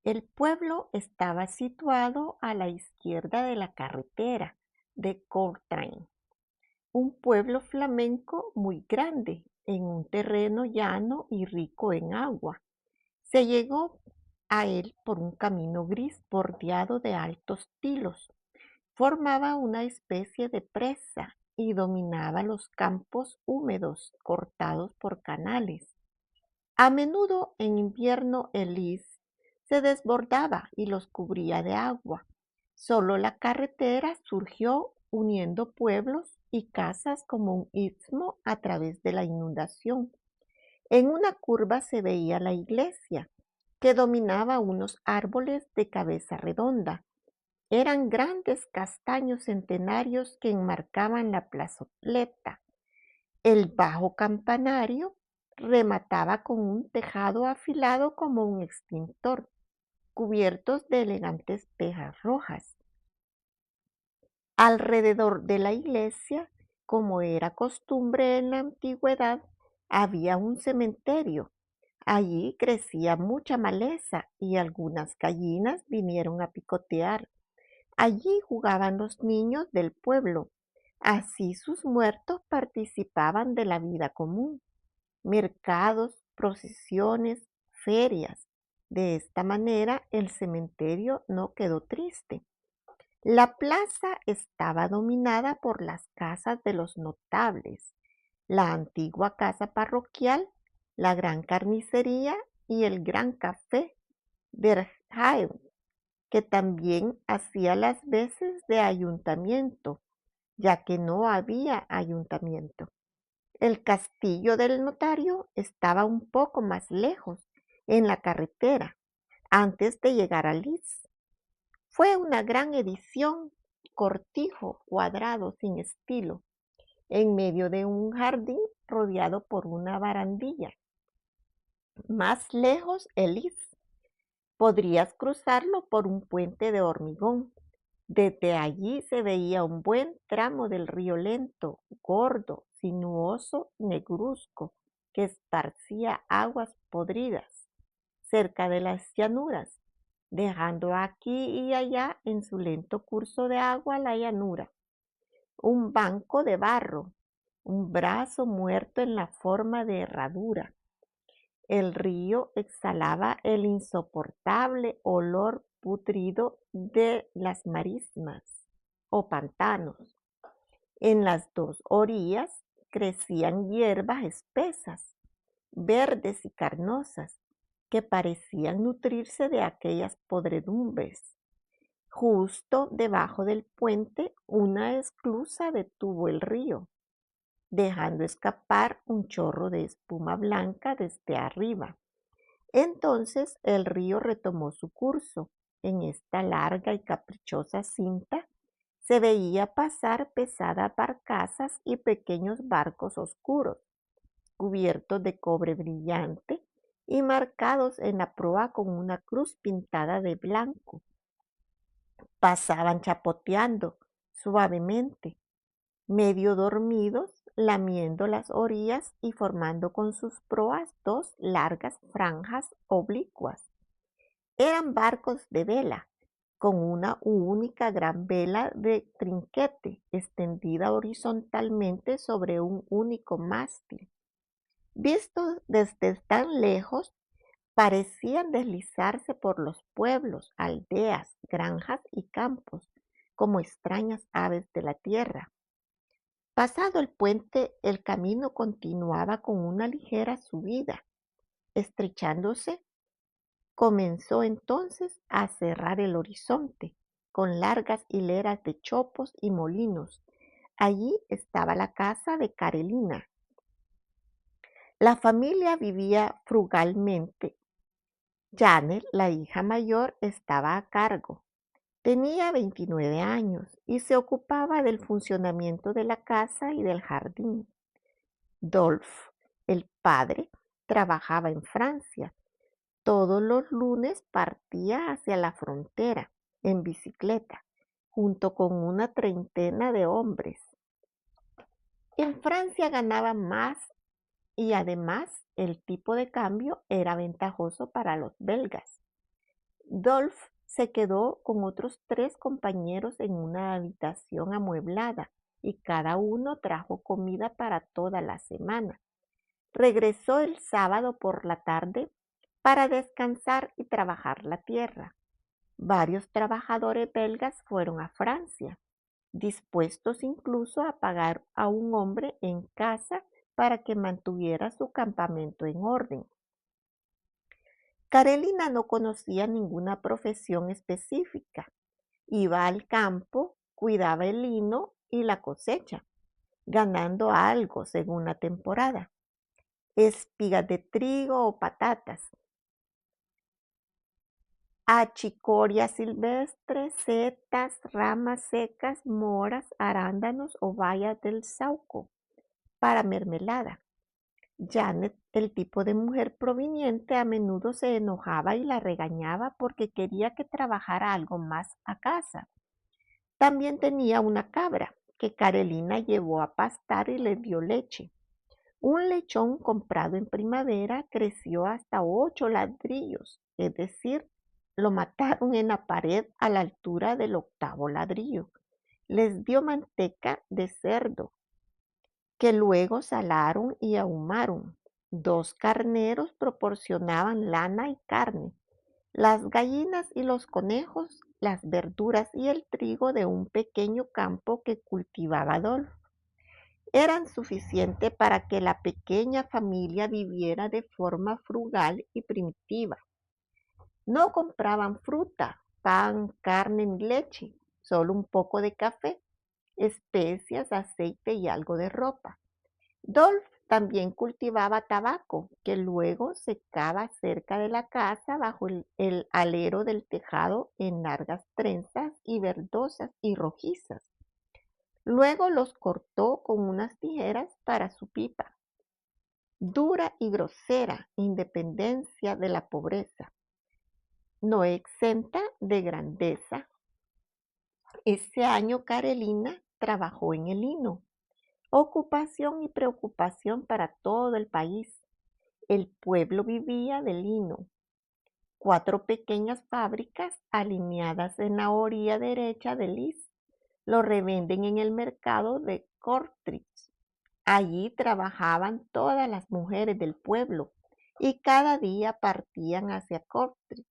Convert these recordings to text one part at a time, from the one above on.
El pueblo estaba situado a la izquierda de la carretera de Courtrai, un pueblo flamenco muy grande, en un terreno llano y rico en agua. Se llegó a él por un camino gris bordeado de altos tilos. Formaba una especie de presa y dominaba los campos húmedos cortados por canales. A menudo en invierno el Lys se desbordaba y los cubría de agua. Solo la carretera surgió uniendo pueblos y casas como un istmo a través de la inundación. En una curva se veía la iglesia, que dominaba unos árboles de cabeza redonda. Eran grandes castaños centenarios que enmarcaban la plazoleta. El bajo campanario remataba con un tejado afilado como un extintor, cubiertos de elegantes tejas rojas. Alrededor de la iglesia, como era costumbre en la antigüedad, había un cementerio. Allí crecía mucha maleza y algunas gallinas vinieron a picotear. Allí jugaban los niños del pueblo. Así sus muertos participaban de la vida común. Mercados, procesiones, ferias. De esta manera el cementerio no quedó triste. La plaza estaba dominada por las casas de los notables, la antigua casa parroquial, la gran carnicería y el gran café der Heim, que también hacía las veces de ayuntamiento, ya que no había ayuntamiento. El castillo del notario estaba un poco más lejos, en la carretera, antes de llegar a Lis. Fue una gran edición, cortijo, cuadrado, sin estilo, en medio de un jardín rodeado por una barandilla. Más lejos, el Lis. Podrías cruzarlo por un puente de hormigón. Desde allí se veía un buen tramo del río lento, gordo, sinuoso, negruzco, que esparcía aguas podridas cerca de las llanuras, dejando aquí y allá en su lento curso de agua la llanura, un banco de barro, un brazo muerto en la forma de herradura. El río exhalaba el insoportable olor putrido de las marismas o pantanos. En las dos orillas crecían hierbas espesas, verdes y carnosas, que parecían nutrirse de aquellas podredumbres. Justo debajo del puente, una esclusa detuvo el río, dejando escapar un chorro de espuma blanca desde arriba. Entonces el río retomó su curso. En esta larga y caprichosa cinta se veía pasar pesadas barcazas y pequeños barcos oscuros, cubiertos de cobre brillante y marcados en la proa con una cruz pintada de blanco. Pasaban chapoteando suavemente, medio dormidos, lamiendo las orillas y formando con sus proas dos largas franjas oblicuas. Eran barcos de vela, con una única gran vela de trinquete extendida horizontalmente sobre un único mástil. Vistos desde tan lejos, parecían deslizarse por los pueblos, aldeas, granjas y campos, como extrañas aves de la tierra. Pasado el puente, el camino continuaba con una ligera subida. Estrechándose, comenzó entonces a cerrar el horizonte, con largas hileras de chopos y molinos. Allí estaba la casa de Carolina. La familia vivía frugalmente. Janet, la hija mayor, estaba a cargo. Tenía 29 años y se ocupaba del funcionamiento de la casa y del jardín. Dolph, el padre, trabajaba en Francia. Todos los lunes partía hacia la frontera en bicicleta, junto con una treintena de hombres. En Francia ganaba más y además el tipo de cambio era ventajoso para los belgas. Dolph se quedó con otros 3 compañeros en una habitación amueblada y cada uno trajo comida para toda la semana. Regresó el sábado por la tarde para descansar y trabajar la tierra. Varios trabajadores belgas fueron a Francia, dispuestos incluso a pagar a un hombre en casa para que mantuviera su campamento en orden. Carolina no conocía ninguna profesión específica. Iba al campo, cuidaba el lino y la cosecha, ganando algo según la temporada. Espigas de trigo o patatas, achicoria silvestre, setas, ramas secas, moras, arándanos o bayas del sauco para mermelada. Janet, el tipo de mujer proveniente, a menudo se enojaba y la regañaba porque quería que trabajara algo más a casa. También tenía una cabra que Carolina llevó a pastar y le dio leche. Un lechón comprado en primavera creció hasta 8 ladrillos, es decir, lo mataron en la pared a la altura del 8.º ladrillo. Les dio manteca de cerdo, que luego salaron y ahumaron. 2 carneros proporcionaban lana y carne. Las gallinas y los conejos, las verduras y el trigo de un pequeño campo que cultivaba Adolfo eran suficientes para que la pequeña familia viviera de forma frugal y primitiva. No compraban fruta, pan, carne ni leche, solo un poco de café, especias, aceite y algo de ropa. Dolph también cultivaba tabaco, que luego secaba cerca de la casa bajo el alero del tejado en largas trenzas y verdosas y rojizas. Luego los cortó con unas tijeras para su pipa. Dura y grosera independencia de la pobreza, no exenta de grandeza. Ese año Carolina trabajó en el lino, ocupación y preocupación para todo el país. El pueblo vivía del lino. 4 pequeñas fábricas alineadas en la orilla derecha del Lys lo revenden en el mercado de Kortrijk. Allí trabajaban todas las mujeres del pueblo y cada día partían hacia Kortrijk.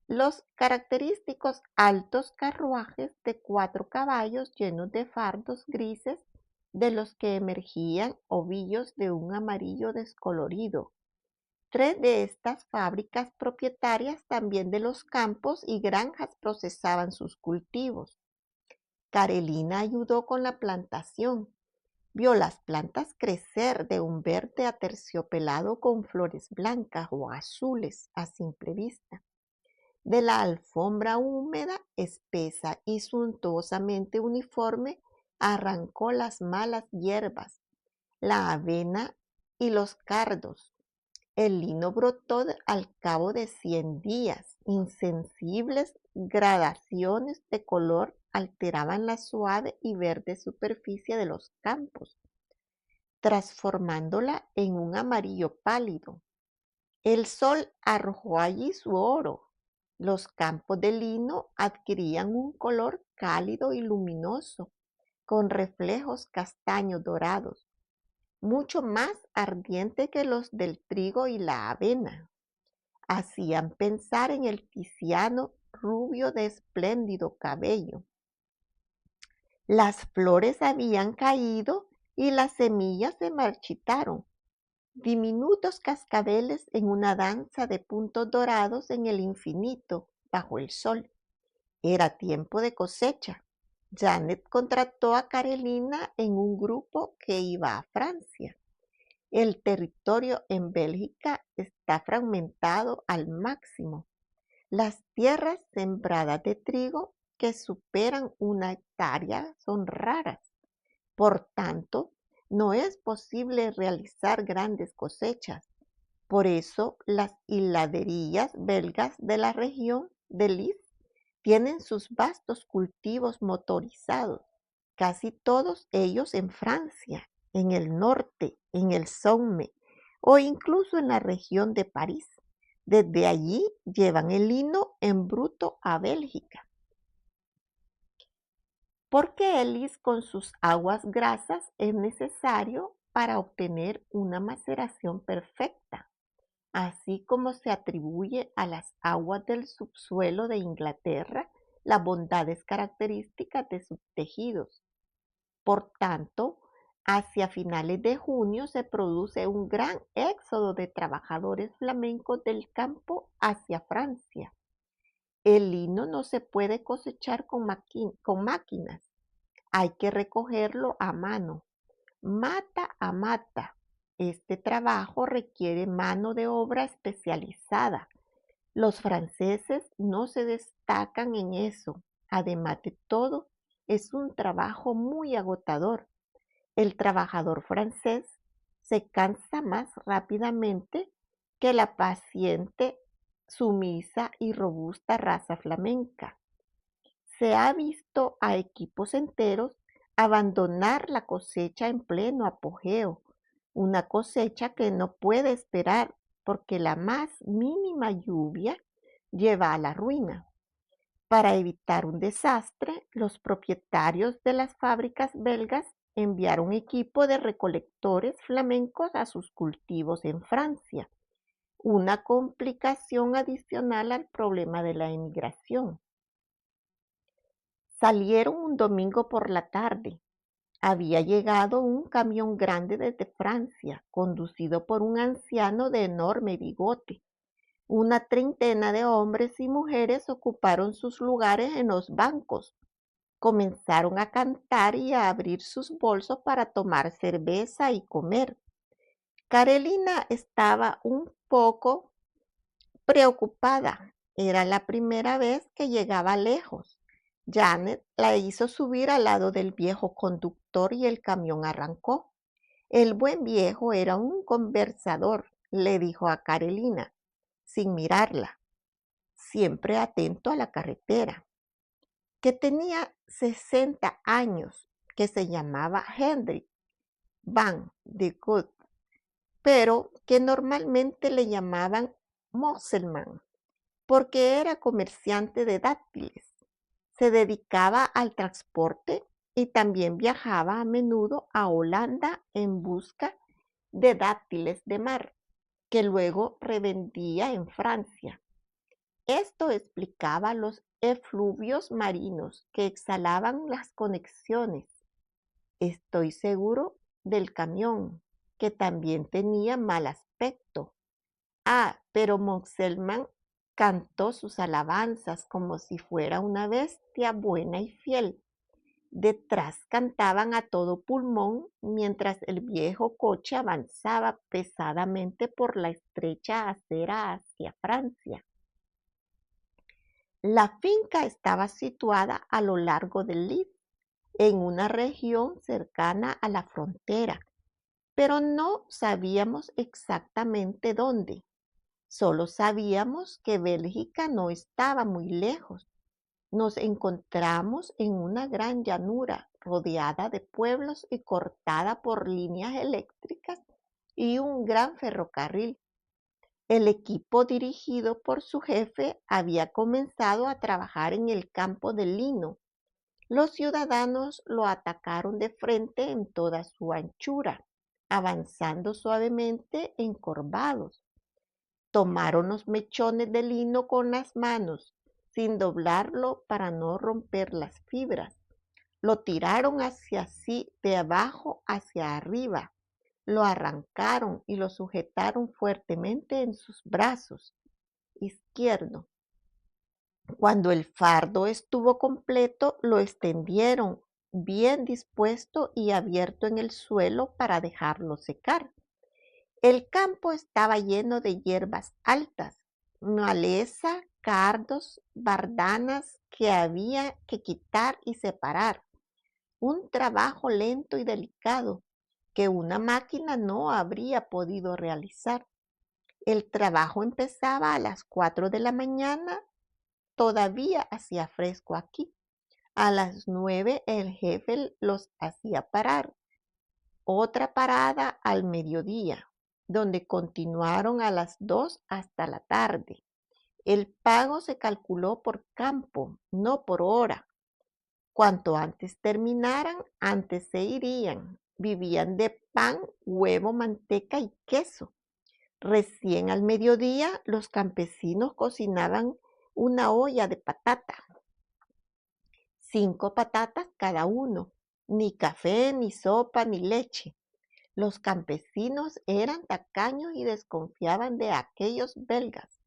Los característicos altos carruajes de 4 caballos llenos de fardos grises de los que emergían ovillos de un amarillo descolorido. 3 de estas fábricas propietarias también de los campos y granjas procesaban sus cultivos. Carolina ayudó con la plantación. Vio las plantas crecer de un verde aterciopelado con flores blancas o azules a simple vista. De la alfombra húmeda, espesa y suntuosamente uniforme, arrancó las malas hierbas, la avena y los cardos. El lino brotó al cabo de 100 días. Insensibles gradaciones de color alteraban la suave y verde superficie de los campos, transformándola en un amarillo pálido. El sol arrojó allí su oro. Los campos de lino adquirían un color cálido y luminoso, con reflejos castaños dorados, mucho más ardiente que los del trigo y la avena. Hacían pensar en el Tiziano rubio de espléndido cabello. Las flores habían caído y las semillas se marchitaron, diminutos cascabeles en una danza de puntos dorados en el infinito bajo el sol. Era tiempo de cosecha. Janet contrató a Carolina en un grupo que iba a Francia. El territorio en Bélgica está fragmentado al máximo. Las tierras sembradas de trigo que superan 1 hectárea son raras. Por tanto, no es posible realizar grandes cosechas. Por eso, las hiladerías belgas de la región de Lys tienen sus vastos cultivos motorizados, casi todos ellos en Francia, en el norte, en el Somme o incluso en la región de París. Desde allí llevan el lino en bruto a Bélgica. Porque el lis con sus aguas grasas es necesario para obtener una maceración perfecta, así como se atribuye a las aguas del subsuelo de Inglaterra las bondades características de sus tejidos. Por tanto, hacia finales de junio se produce un gran éxodo de trabajadores flamencos del campo hacia Francia. El lino no se puede cosechar con máquinas, hay que recogerlo a mano, mata a mata. Este trabajo requiere mano de obra especializada. Los franceses no se destacan en eso. Además de todo, es un trabajo muy agotador. El trabajador francés se cansa más rápidamente que la paciente, sumisa y robusta raza flamenca. Se ha visto a equipos enteros abandonar la cosecha en pleno apogeo, una cosecha que no puede esperar porque la más mínima lluvia lleva a la ruina. Para evitar un desastre, los propietarios de las fábricas belgas enviaron equipo de recolectores flamencos a sus cultivos en Francia, una complicación adicional al problema de la emigración. Salieron un domingo por la tarde. Había llegado un camión grande desde Francia, conducido por un anciano de enorme bigote. Una treintena de hombres y mujeres ocuparon sus lugares en los bancos. Comenzaron a cantar y a abrir sus bolsos para tomar cerveza y comer. Carolina estaba un poco preocupada. Era la primera vez que llegaba lejos. Janet la hizo subir al lado del viejo conductor y el camión arrancó. El buen viejo era un conversador, le dijo a Carolina, sin mirarla, siempre atento a la carretera, que tenía 60 años, que se llamaba Hendrik Van de Gut, pero que normalmente le llamaban Mosselman, porque era comerciante de dátiles. Se dedicaba al transporte y también viajaba a menudo a Holanda en busca de dátiles de mar, que luego revendía en Francia. Esto explicaba los efluvios marinos que exhalaban las conexiones. Estoy seguro del camión, que también tenía mal aspecto. Ah, pero Moselman cantó sus alabanzas como si fuera una bestia buena y fiel. Detrás cantaban a todo pulmón mientras el viejo coche avanzaba pesadamente por la estrecha acera hacia Francia. La finca estaba situada a lo largo del Lys, en una región cercana a la frontera, pero no sabíamos exactamente dónde. Solo sabíamos que Bélgica no estaba muy lejos. Nos encontramos en una gran llanura rodeada de pueblos y cortada por líneas eléctricas y un gran ferrocarril. El equipo dirigido por su jefe había comenzado a trabajar en el campo de lino. Los ciudadanos lo atacaron de frente en toda su anchura, avanzando suavemente encorvados. Tomaron los mechones de lino con las manos, sin doblarlo para no romper las fibras. Lo tiraron hacia sí, de abajo hacia arriba. Lo arrancaron y lo sujetaron fuertemente en sus brazos izquierdo. Cuando el fardo estuvo completo, lo extendieron bien dispuesto y abierto en el suelo para dejarlo secar. El campo estaba lleno de hierbas altas, maleza, cardos, bardanas que había que quitar y separar. Un trabajo lento y delicado que una máquina no habría podido realizar. El trabajo empezaba a las 4 de la mañana, todavía hacía fresco aquí. A las 9 el jefe los hacía parar. Otra parada al mediodía. donde continuaron a las 2 hasta la tarde. El pago se calculó por campo, no por hora. Cuanto antes terminaran, antes se irían. Vivían de pan, huevo, manteca y queso. Recién al mediodía, los campesinos cocinaban una olla de patata, 5 patatas cada uno, ni café, ni sopa, ni leche. Los campesinos eran tacaños y desconfiaban de aquellos belgas.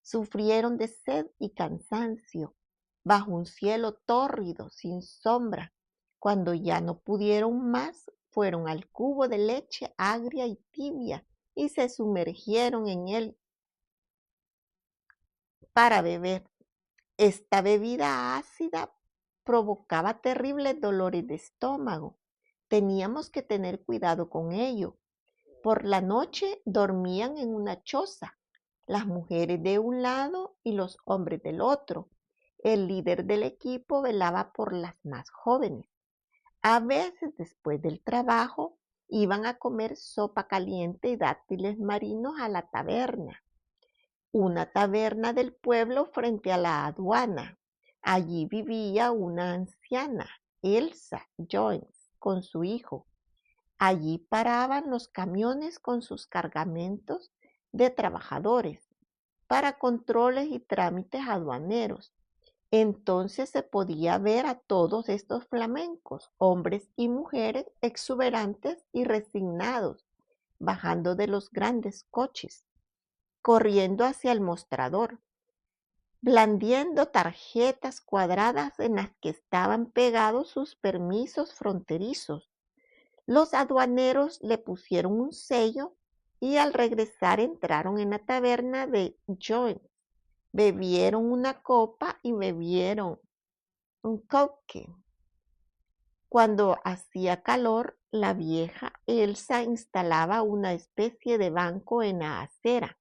Sufrieron de sed y cansancio, bajo un cielo tórrido, sin sombra. Cuando ya no pudieron más, fueron al cubo de leche agria y tibia y se sumergieron en él para beber. Esta bebida ácida provocaba terribles dolores de estómago. Teníamos que tener cuidado con ello. Por la noche dormían en una choza, las mujeres de un lado y los hombres del otro. El líder del equipo velaba por las más jóvenes. A veces, después del trabajo, iban a comer sopa caliente y dátiles marinos a la taberna, una taberna del pueblo frente a la aduana. Allí vivía una anciana, Elsa Jones, con su hijo. Allí paraban los camiones con sus cargamentos de trabajadores para controles y trámites aduaneros. Entonces se podía ver a todos estos flamencos, hombres y mujeres exuberantes y resignados, bajando de los grandes coches, corriendo hacia el mostrador, blandiendo tarjetas cuadradas en las que estaban pegados sus permisos fronterizos. Los aduaneros le pusieron un sello y al regresar entraron en la taberna de Jones. Bebieron una copa y bebieron un coque. Cuando hacía calor, la vieja Elsa instalaba una especie de banco en la acera,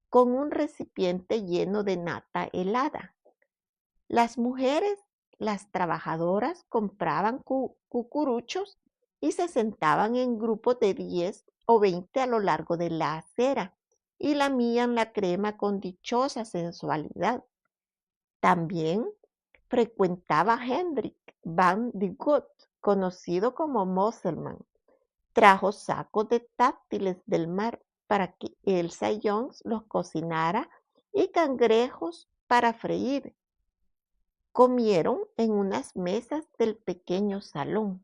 con un recipiente lleno de nata helada. Las mujeres, las trabajadoras, compraban cucuruchos y se sentaban en grupos de 10 o 20 a lo largo de la acera y lamían la crema con dichosa sensualidad. También frecuentaba Hendrik van de Gut, conocido como Mosselman. Trajo sacos de táctiles del mar para que Elsa Jones los cocinara y cangrejos para freír. Comieron en unas mesas del pequeño salón.